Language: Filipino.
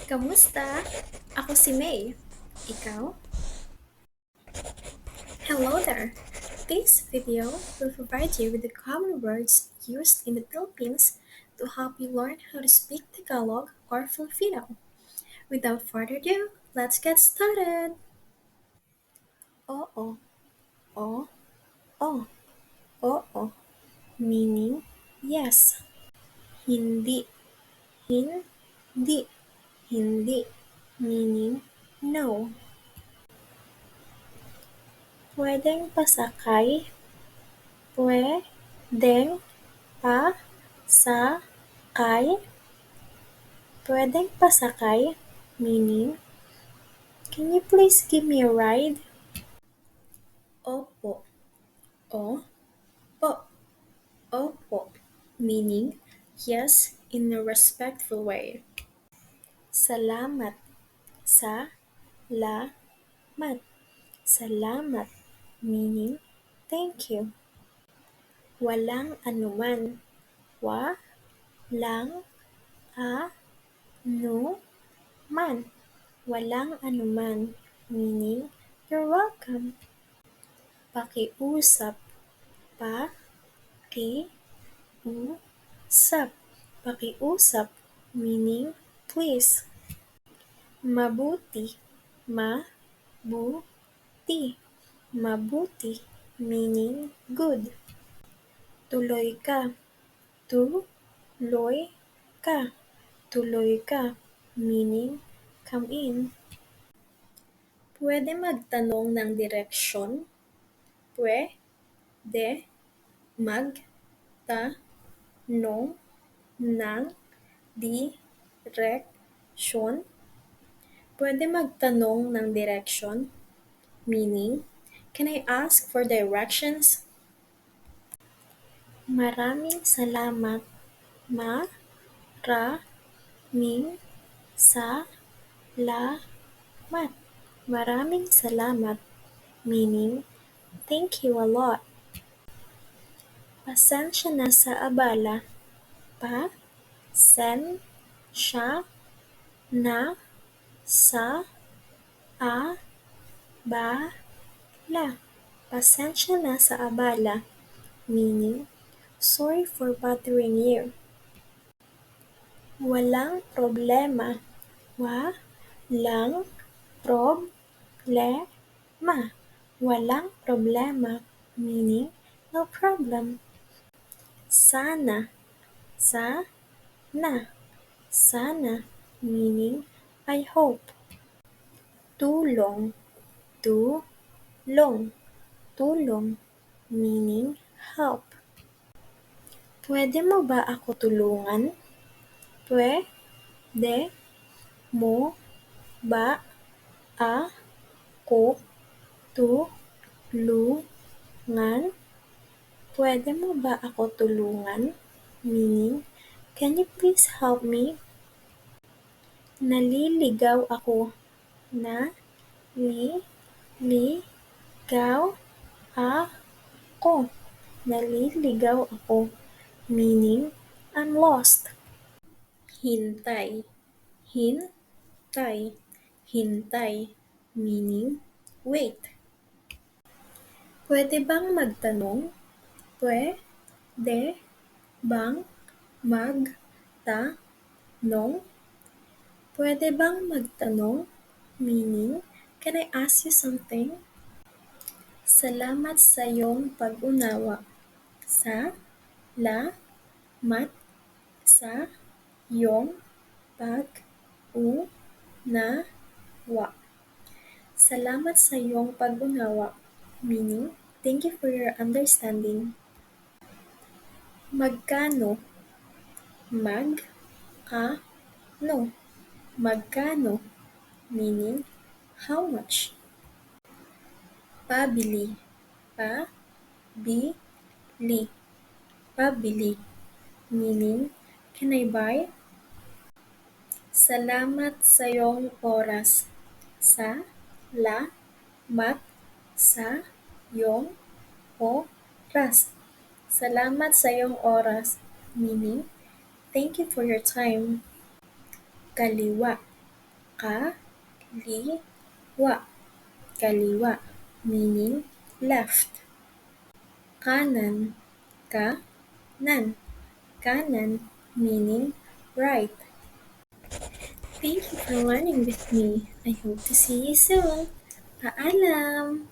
Kamusta? Ako si May. Ikaw? Hello there! This video will provide you with the common words used in the Philippines to help you learn how to speak Tagalog or Filipino. Without further ado, let's get started! Oo, o, o, oo, meaning yes. Hindi, hindi, hindi, meaning no. Pwedeng pasakay, pwedeng pasakay, pwedeng pasakay, meaning, can you please give me a ride? Opo, o, o, opo, meaning, yes, in a respectful way. Salamat, sa-la-mat, salamat, meaning, thank you. Walang anuman, wa-lang a-nu-man, walang anuman, meaning, you're welcome. Pakiusap, pa-ki-u-sap, pakiusap, meaning, please. Mabuti, ma-bu-ti, mabuti, meaning, good. Tuloy ka, tu-loy ka, tuloy ka, meaning, come in. Pwede magtanong ng direksyon, pwede magtanong ng direksyon, pwede magtanong ng direksyon, meaning, can I ask for directions? Maraming salamat, ma-ra-ming sa-la-mat, maraming salamat, meaning, thank you a lot. Pasensya na sa abala, pa-sen-sya na sa a-ba-la, pasensya na sa abala, meaning, sorry for bothering you. Walang problema, wa-lang prob-le-ma, walang problema, meaning, no problem. Sana, sa-na, sana, meaning, I hope. Tulong, tu-long, tulong, meaning, help. Pwede mo ba ako tulungan? Pwede mo ba ako tulungan? Pwede mo ba ako tulungan? Meaning, can you please help me? Naliligaw ako. Na-li-li-gaw ako. Naliligaw ako, meaning, I'm lost. Hintay, hintay, hintay, meaning, wait. Pwede bang magtanong? Pwede bang magtanong? Pwede bang magtanong? Meaning, can I ask you something? Salamat sa iyong pag-unawa. Sa-la-mat sa iyong pag-unawa. Salamat sa iyong pag-unawa, meaning, thank you for your understanding. Magkano? Mag-a-no, magkano, meaning, how much. Pabili, pa-bi-li, pabili, meaning, can I buy? Salamat sa iyong oras. Sa-la-mat sa iyong oras. Salamat sa iyong oras, meaning, thank you for your time. Kaliwa, Kaliwa. Kaliwa, meaning left. Kanan. Kanan. Kanan, meaning right. Thank you for learning with me. I hope to see you soon. Paalam!